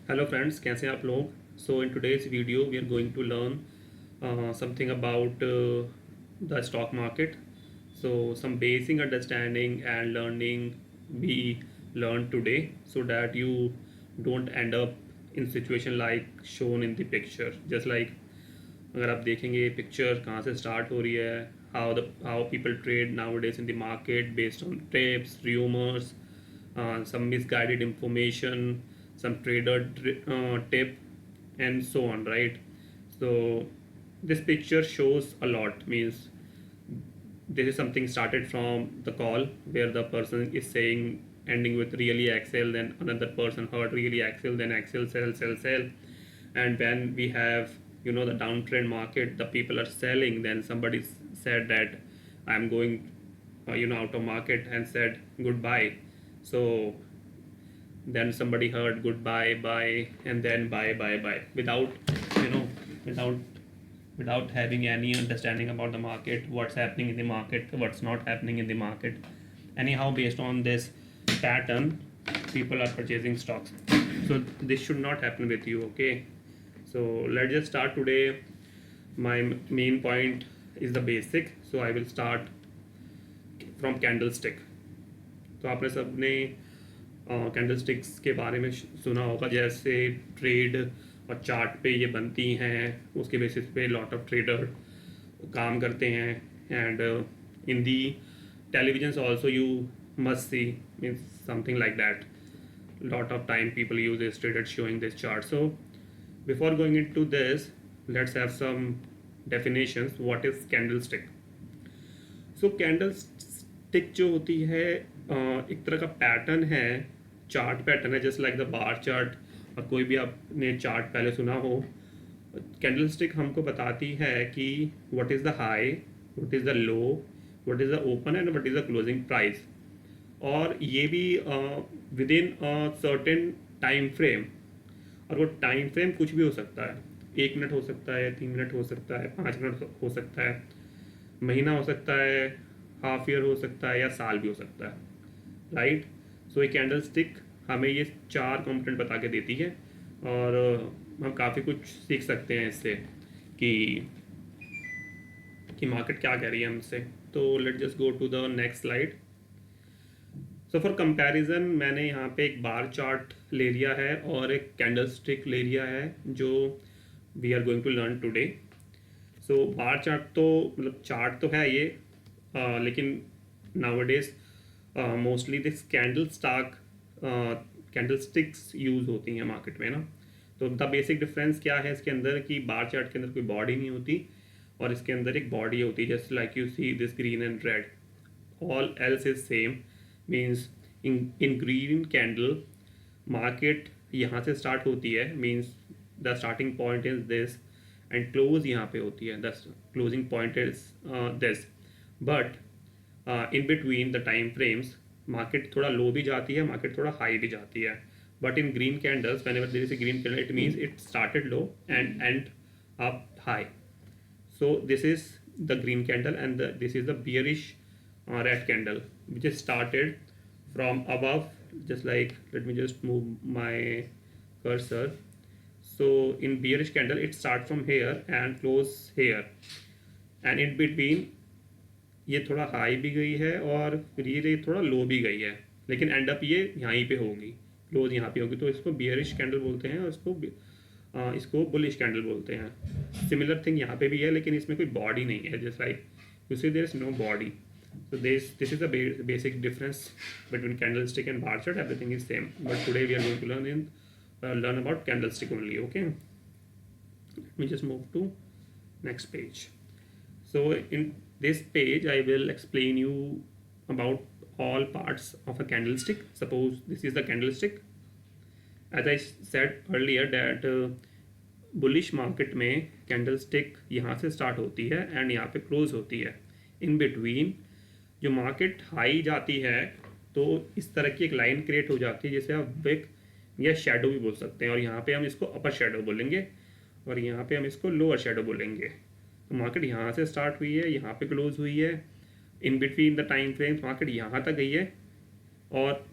Hello friends, कैसे हैं आप लोग। So in today's video we are going to learn something about the stock market. So some basic understanding and learning we learned today so that you don't end up in situation like shown in the picture. Just like अगर आप देखेंगे picture कहाँ से start हो रही है, how people trade nowadays in the market based on tips, rumours, some misguided information, some trader tip, and so on, right? So this picture shows a lot. Means this is something started from the call where the person is saying ending with really excel, then another person heard really excel, then excel sell sell sell. And when we have the downtrend market, the people are selling, then somebody said that I'm going out of market and said goodbye. So then somebody heard goodbye buy, and then buy without you know without without having any understanding about the market, what's happening in the market, what's not happening in the market. Anyhow, based on this pattern, people are purchasing stocks. So this should not happen with you, okay? So let's just start today. My main point is the basic, so I will start from candlestick. तो आपने सबने candle sticks के बारे में सुना होगा, जैसे trade और चार्ट पे ये बनती हैं, उसके बेसिस पे लॉट ऑफ ट्रेडर काम करते हैं. And in the television also you must see means something like that. Lot of time people use this traders showing this chart. So before going into this, let's have some definitions. What is candlestick? So candle stick जो होती है एक तरह का pattern है, chart pattern है, just like the bar chart. और कोई भी आपने चार्ट पहले सुना हो, कैंडल स्टिक हमको बताती है कि what is the high, what is the low, what is the open and what is the closing price. और ये भी with in certain time frame. और वो टाइम फ्रेम कुछ भी हो सकता है, 1 मिनट हो सकता है, 3 मिनट हो सकता है, 5 मिनट हो सकता है, महीना हो सकता है, हाफ ईयर हो सकता है, या साल भी हो सकता है, राइट. सो ये कैंडल स्टिक हमें ये 4 कंपोनेंट बता के देती है. और हम काफ़ी कुछ सीख सकते हैं इससे कि मार्केट क्या कह रही है हमसे. तो let just go to the next slide. So for comparison मैंने यहाँ पे एक बार चार्ट ले लिया है और एक कैंडल स्टिक ले लिया है जो we are going to learn today. So bar chart तो मतलब चार्ट तो है ये, लेकिन nowadays mostly this candlesticks use होती हैं मार्केट में ना. तो द बेसिक डिफरेंस क्या है इसके अंदर कि बार चार्ट के अंदर कोई बॉडी नहीं होती और इसके अंदर एक बॉडी होती है, just like you see this green and red. All else is same. Means in green candle market यहाँ से स्टार्ट होती है, means the starting point is this and close यहाँ पे होती है, the closing point is this. But in between the time frames market थोड़ा लो भी जाती है, मार्केट थोड़ा हाई भी जाती है. But in green candles whenever there is a green candle, it means it started low and end up high. So this is the green candle, and this is the bearish red candle which is started from above. Just like, let me just move my cursor. So in bearish candle it starts from here and close here, and in between ये थोड़ा high भी गई है और फिर ये थोड़ा लो भी गई है, लेकिन एंड अप ये यहीं पे होगी, क्लोज यहाँ पे होगी. तो इसको बियरिश कैंडल बोलते हैं और इसको बुलिश कैंडल बोलते हैं. सिमिलर थिंग यहाँ पे भी है, लेकिन इसमें कोई बॉडी नहीं है, just like you see there is no body. So this is the basic difference between candlestick and bar chart. Everything is same, but today we are going to learn about candlestick only. Okay, let me just move to next page. So in this page I will explain you about all parts of a candlestick. Suppose this is the candlestick. As I said earlier that bullish market में candlestick यहाँ से start होती है and यहाँ पे close होती है. In between जो मार्केट हाई जाती है तो इस तरह की एक लाइन क्रिएट हो जाती है जिसे आप विक या शेडो भी बोल सकते हैं, और यहाँ पे हम इसको अपर शेडो बोलेंगे और यहाँ पे हम इसको लोअर शेडो बोलेंगे. तो मार्केट यहाँ से स्टार्ट हुई है, यहाँ पे क्लोज हुई है, in between the time frames market यहाँ तक गई है और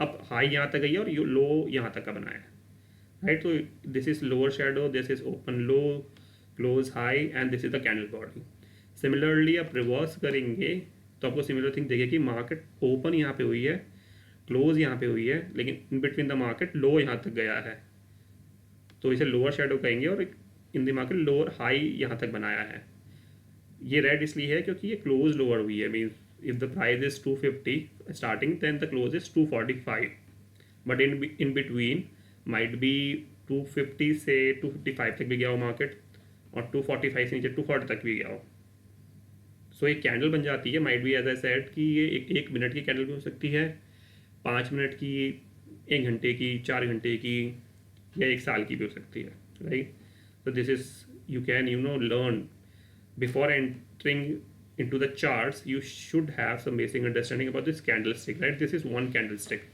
अब हाई यहाँ तक गई है और लो यहाँ तक का बना है. right? So this is lower shadow, this is open low, close high, and this is the candle body. Similarly आप रिवर्स करेंगे तो आपको सिमिलर थिंग देखिए कि मार्केट ओपन यहाँ पे हुई है, क्लोज यहाँ पे हुई है, लेकिन इन बिटवीन द मार्केट लो यहाँ तक गया है, तो इसे लोअर शेडो कहेंगे, और in the market lower high यहाँ तक बनाया है। ये रेड इसलिए है क्योंकि ये क्लोज लोअर हुई है, means if the price is 250 starting then the close is 245, but in between might be 250 से 255 तक भी गया हो मार्केट, और 245 से नीचे 240 तक भी गया हो। सो एक कैंडल बन जाती है, might be as I said कि ये एक मिनट की कैंडल भी हो सकती है, 5 मिनट की, 1 घंटे की, 4 घंटे की, या 1 साल की भी हो सकती है, right? So this is, you can learn before entering into the charts. You should have some basic understanding about this candlestick, right? This is one candlestick.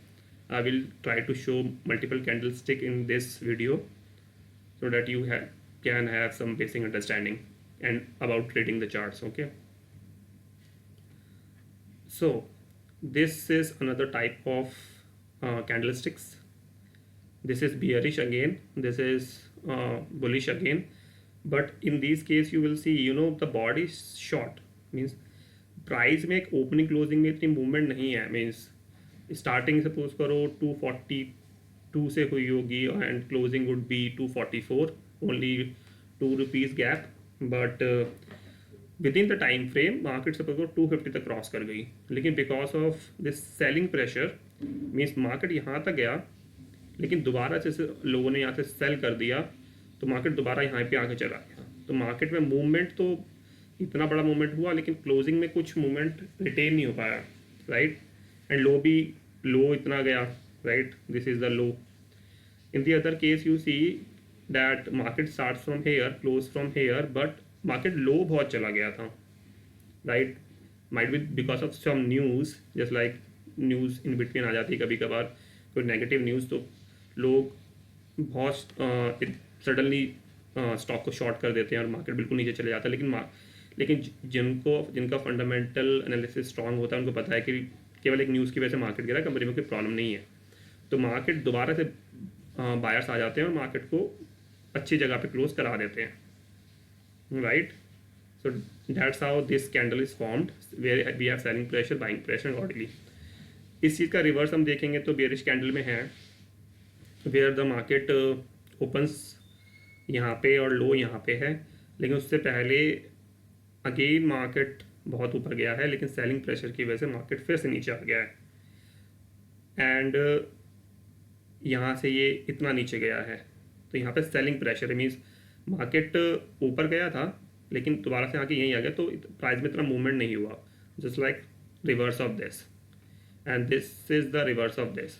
I will try to show multiple candlestick in this video so that you can have some basic understanding and about trading the charts. Okay, so this is another type of candlesticks. This is bearish again, this is bullish again, but in this case you will see the body is short, means price में एक opening closing में इतनी movement नहीं है, means starting suppose करो 242 से हुई होगी and closing would be 244, only ₹2 gap, but with in the time frame market suppose करो 250 तक क्रॉस कर गई, लेकिन because of this selling pressure means market यहाँ तक गया, लेकिन दोबारा से लोगों ने यहाँ से सेल कर दिया, तो मार्केट दोबारा यहाँ पे आके चला गया। तो मार्केट में मूवमेंट तो इतना बड़ा मूवमेंट हुआ, लेकिन क्लोजिंग में कुछ मूवमेंट रिटेन नहीं हो पाया, राइट? एंड लो भी लो इतना गया, right? This is the low. In the other case you see that market start from here, close from here, but market low बहुत चला गया था, right? Might be because of some news, just like news in between आ जाती है कभी कभार, कोई नेगेटिव न्यूज़, तो लोग बहुत सडनली स्टॉक को शॉर्ट कर देते हैं और मार्केट बिल्कुल नीचे चले जाता है, लेकिन जिनका फंडामेंटल एनालिसिस स्ट्रांग होता है उनको पता है कि केवल एक न्यूज़ की वजह से मार्केट गिरा, कंपनी में कोई प्रॉब्लम नहीं है, तो मार्केट दोबारा से बायर्स आ जाते हैं और मार्केट को अच्छी जगह पे क्लोज करा देते हैं, right? So that's how this candle is formed, where we have selling pressure, buying pressure accordingly. इस चीज़ का रिवर्स हम देखेंगे तो बेरिश कैंडल में है, वेयर द मार्केट ओपन्स यहाँ पे और लो यहाँ पे है, लेकिन उससे पहले अगेन मार्केट बहुत ऊपर गया है, लेकिन सेलिंग प्रेशर की वजह से मार्केट फिर से नीचे आ गया है, एंड यहाँ से ये इतना नीचे गया है, तो यहाँ पे सेलिंग प्रेशर मीन्स मार्केट ऊपर गया था लेकिन दोबारा से आके यहीं आ गया, तो प्राइस में इतना मूवमेंट नहीं हुआ, just like reverse of this, and this is the reverse of this.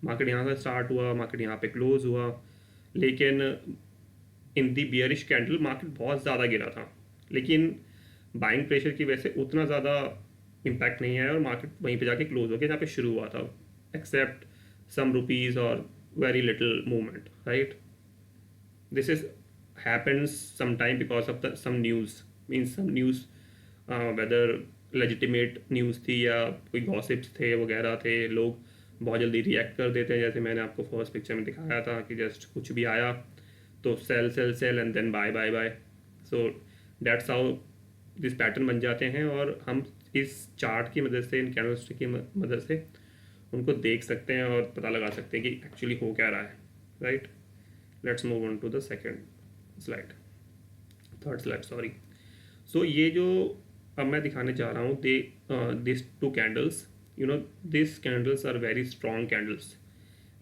Market यहाँ से स्टार्ट हुआ, मार्केट यहाँ पे क्लोज हुआ, लेकिन इन दी बियरिश कैंडल मार्केट बहुत ज़्यादा गिरा था, लेकिन बाइंग प्रेशर की वजह से उतना ज़्यादा इम्पैक्ट नहीं आया और मार्केट वहीं पे जाके क्लोज हो गया जहाँ पे शुरू हुआ था, एक्सेप्ट सम रुपीज़ और very little movement, right? This is happens sometime because of some news, means some news whether legitimate news थी या कोई गॉसिप्स थे वगैरह थे, लोग बहुत जल्दी रिएक्ट कर देते हैं, जैसे मैंने आपको फर्स्ट पिक्चर में दिखाया था कि जस्ट कुछ भी आया तो sell sell sell and then buy buy buy. So that's how this pattern बन जाते हैं, और हम इस चार्ट की मदद से, इन कैंडलस्टिक की मदद से उनको देख सकते हैं और पता लगा सकते हैं कि एक्चुअली हो क्या रहा है, right? Let's move on to the third slide sorry. So ये जो अब मैं दिखाने जा रहा हूँ, this two candles, this candles are very strong candles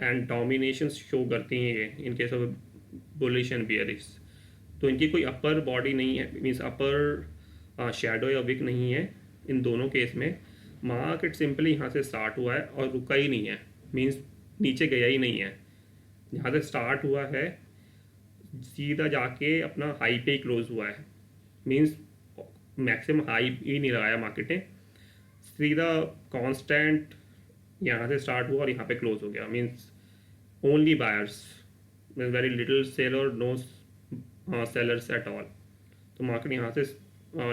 and domination show करती हैं ये in case of bullish and bearish. तो इनकी कोई अपर बॉडी नहीं है, मीन्स अपर शैडो या विक नहीं है इन दोनों केस में। मार्केट सिंपली यहाँ से स्टार्ट हुआ है और रुका ही नहीं है, मीन्स नीचे गया ही नहीं है, यहाँ से स्टार्ट हुआ है सीधा जाके अपना हाई पे ही क्लोज हुआ है, मीन्स मैक्सिमम हाई ही नहीं लगाया मार्केट ने, सीधा कांस्टेंट यहाँ से स्टार्ट हुआ और यहाँ पे क्लोज हो गया, means only buyers, very little seller, no sellers at all. तो मार्केट यहाँ से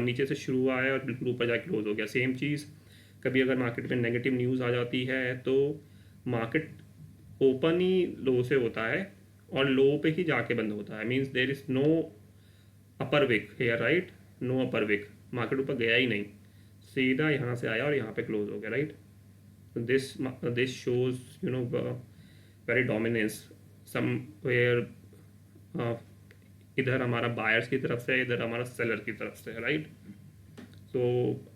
नीचे से शुरू हुआ है और बिल्कुल ऊपर जाके क्लोज हो गया। सेम चीज़ कभी अगर मार्केट में नेगेटिव न्यूज़ आ जाती है तो मार्केट ओपन ही लो से होता है और लो पे ही जाके बंद होता है, means there is no upper wick here, right, no upper wick, market ऊपर गया ही नहीं, सीधा यहाँ से आया और यहाँ पे क्लोज हो गया, right. This shows very dominance somewhere, इधर हमारा बायर्स की तरफ से, इधर हमारा सेलर की तरफ से, राइट। तो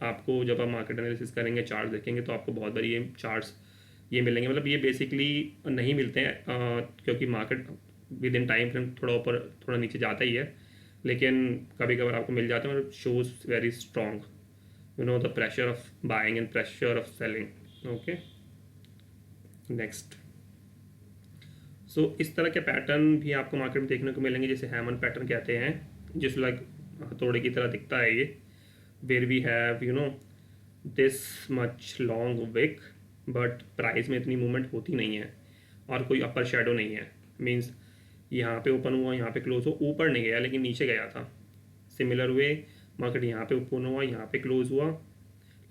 आपको जब आप मार्केट एनालिसिस करेंगे, चार्ट देखेंगे, तो आपको बहुत बारी ये चार्ट्स ये मिलेंगे, मतलब ये बेसिकली नहीं मिलते हैं क्योंकि market with in time frame थोड़ा ऊपर थोड़ा नीचे जाता ही है, लेकिन कभी कभार आपको मिल जाता है, मतलब shows very strong, the pressure of buying and pressure of selling. Okay, next. So इस तरह के पैटर्न भी आपको मार्केट में देखने को मिलेंगे, जैसे हैमन पैटर्न कहते हैं, जिस लाइक हथौड़े की तरह दिखता है ये, where we have this much long wick, but price में इतनी मूवमेंट होती नहीं है और कोई अपर शेडो नहीं है, मीन्स यहाँ पे ओपन हुआ, यहाँ पे क्लोज हुआ, ऊपर नहीं गया लेकिन नीचे गया था। सिमिलर वे मार्केट यहाँ पे ओपन हुआ, यहाँ पे क्लोज हुआ,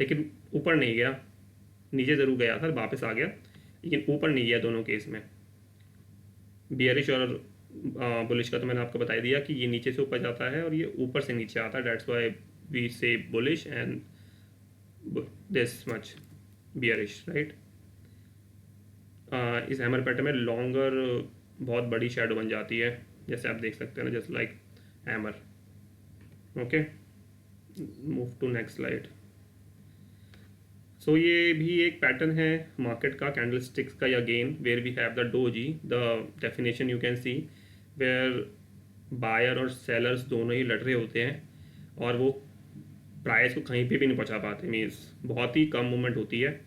लेकिन ऊपर नहीं गया, नीचे ज़रूर गया था, वापस आ गया, लेकिन ऊपर नहीं गया दोनों केस में। बियरिश और बुलिश का तो मैंने आपको बता दिया कि ये नीचे से ऊपर जाता है और ये ऊपर से नीचे आता है, डेट्स वाई वी से bullish and this much bearish, right. इस हैमर पैटर्न में लॉन्गर बहुत बड़ी शेडो बन जाती है, जैसे आप देख सकते हैं ना, just like hammer. Okay, move to next slide. So ये भी एक पैटर्न है मार्केट का, कैंडलस्टिक्स का, या again where we have the doji, the definition you can see, where buyer और सेलर्स दोनों ही लड़ रहे होते हैं और वो प्राइस को कहीं पे भी नहीं पहुंचा पाते, मीन्स बहुत ही कम मूवमेंट होती है।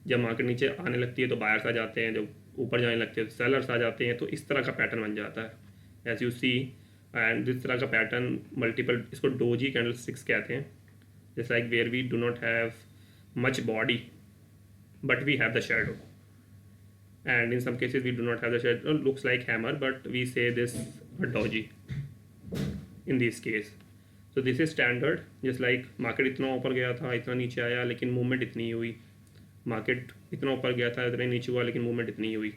जब मार्केट नीचे आने लगती है तो बायर्स आ जाते हैं, जब ऊपर जाने लगते हैं तो सेलर्स आ जाते हैं, तो इस तरह का पैटर्न बन जाता है एज यू सी। एंड इस तरह का पैटर्न मल्टीपल, इसको डोजी कैंडलस्टिक्स कहते हैं, just like where we do not have much body but we have the shadow, and in some cases we do not have the shadow, looks like hammer but we say this a doji in this case. So this is standard, just like market इतना ऊपर गया था, इतना नीचे आया, लेकिन movement इतनी ही हुई, मार्केट इतना ऊपर गया था, इतना नीचे हुआ, लेकिन मूवमेंट इतनी ही हुई,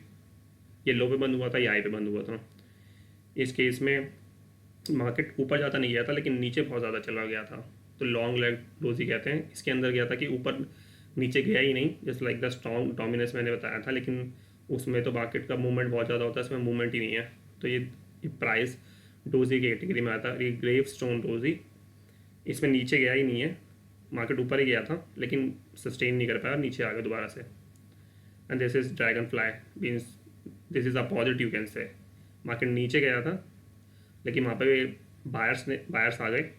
ये लो पे बंद हुआ था, ये हाई पे बंद हुआ था। इस केस में मार्केट ऊपर जाता नहीं गया था लेकिन नीचे बहुत ज़्यादा चला गया था, तो लॉन्ग लेग डोजी कहते हैं। इसके अंदर गया था कि ऊपर नीचे गया ही नहीं, just like the strong dominance मैंने बताया था, लेकिन उसमें तो मार्केट का मूवमेंट बहुत ज़्यादा होता है, इसमें मूवमेंट ही नहीं है, तो ये प्राइस डोजी की कैटेगरी में आता है। ये ग्रेव स्टोन डोजी, इसमें नीचे गया ही नहीं है, मार्केट ऊपर ही गया था लेकिन सस्टेन नहीं कर पाया, नीचे आ गया दोबारा से। And this is dragon fly, means this is a positive can say, market नीचे गया था लेकिन वहाँ पे बायर्स आ गए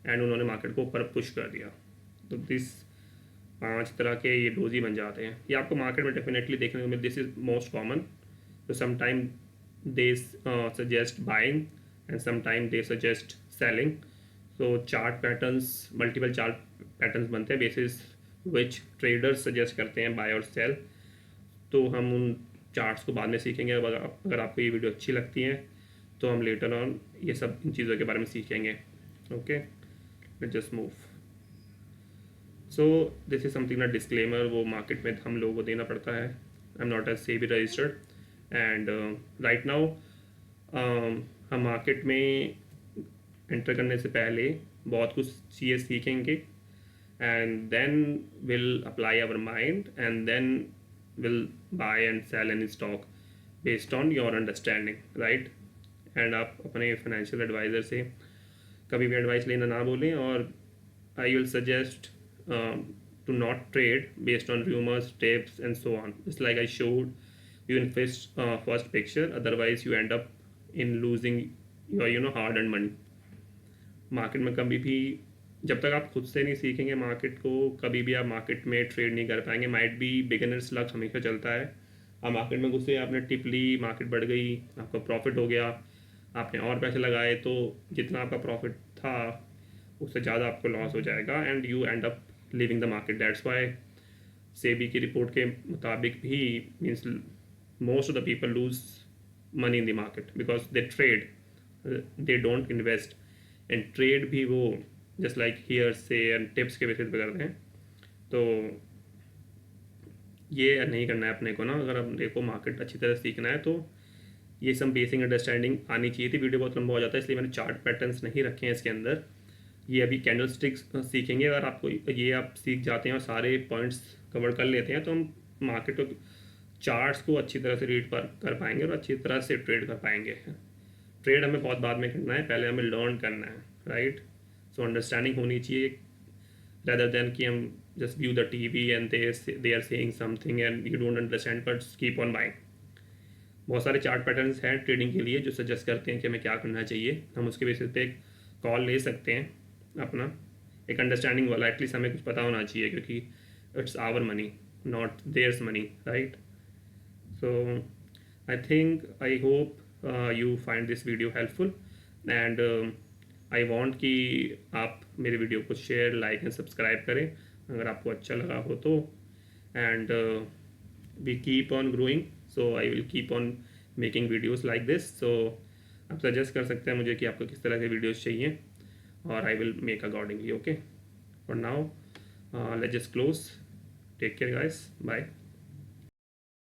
एंड उन्होंने मार्केट को ऊपर पुश कर दिया। तो दिस 5 तरह के ये डोजी बन जाते हैं, ये आपको मार्केट में डेफिनेटली देखने को मिले, दिस इज मोस्ट कॉमन। तो sometime they suggest buying and sometime they suggest selling. So chart patterns, multiple chart patterns बनते हैं बेसिस विच ट्रेडर्स सजेस्ट करते हैं बाय और सेल। तो हम उन चार्ट्स को बाद में सीखेंगे, अगर आपको ये वीडियो अच्छी लगती है तो हम लेटर ऑन ये सब इन चीज़ों के बारे में सीखेंगे। Okay, just move. So this is something ना डिस्क्लेमर, वो मार्केट में हम लोगों को देना पड़ता है। I am not as SEBI registered and right now हम मार्केट में एंटर करने से पहले बहुत कुछ चीज़ें सीखेंगे and then will apply our mind and then will buy and sell any stock based on your understanding, right. And आप अपने फाइनेंशियल एडवाइज़र से कभी भी एडवाइस लेना ना भूलें, और I will suggest to not trade based on rumors, tips and so on, just like I showed you in first picture, otherwise you end up in losing your hard earned money। Market में कभी भी जब तक आप खुद से नहीं सीखेंगे मार्केट को, कभी भी आप मार्केट में ट्रेड नहीं कर पाएंगे। माइट बी बिगिनर्स लक हमेशा चलता है, आप मार्केट में घुसे, आपने टिप ली, मार्केट बढ़ गई, आपका प्रॉफिट हो गया, आपने और पैसे लगाए तो जितना आपका प्रॉफिट था उससे ज़्यादा आपको लॉस हो जाएगा and you and up living the market. That's why SEBI की रिपोर्ट के मुताबिक भी means most of the people lose money in the market because they trade, they don't invest. And trade भी वो जस्ट लाइक हियर से and tips के basis पे करते हैं। तो ये नहीं करना है अपने को ना, अगर अपने को मार्केट अच्छी तरह सीखना है तो ये सब बेसिक अंडरस्टैंडिंग आनी चाहिए थी। वीडियो बहुत लंबा हो जाता है इसलिए मैंने चार्ट पैटर्न्स नहीं रखे हैं इसके अंदर। ये अभी कैंडल स्टिक्स सीखेंगे। अगर आपको ये आप सीख जाते हैं और सारे पॉइंट्स कवर कर लेते हैं तो हम मार्केट को चार्ट्स को अच्छी तरह से रीड कर पाएंगे और अच्छी तरह से ट्रेड कर पाएंगे। ट्रेड हमें बहुत बाद में करना है, पहले हमें लर्न करना है, राइट। सो अंडरस्टैंडिंग होनी चाहिए rather than कि हम just view the TV and they are saying something and you don't understand but keep on buying। बहुत सारे चार्ट पैटर्न्स हैं ट्रेडिंग के लिए जो सजेस्ट करते हैं कि हमें क्या करना चाहिए। हम उसके बेसिस पे एक कॉल ले सकते हैं अपना, एक अंडरस्टैंडिंग वाला। एटलीस्ट हमें कुछ पता होना चाहिए क्योंकि it's our money not theirs money, right. So I think I hope you find this video helpful and I want कि आप मेरे वीडियो को शेयर, लाइक एंड सब्सक्राइब करें अगर आपको अच्छा लगा हो तो। And we keep on growing, so I will keep on making videos like this. So आप सजेस्ट कर सकते हैं मुझे कि आपको किस तरह के वीडियोस चाहिए और I will make accordingly. Okay, for now let's just close. Take care guys, bye.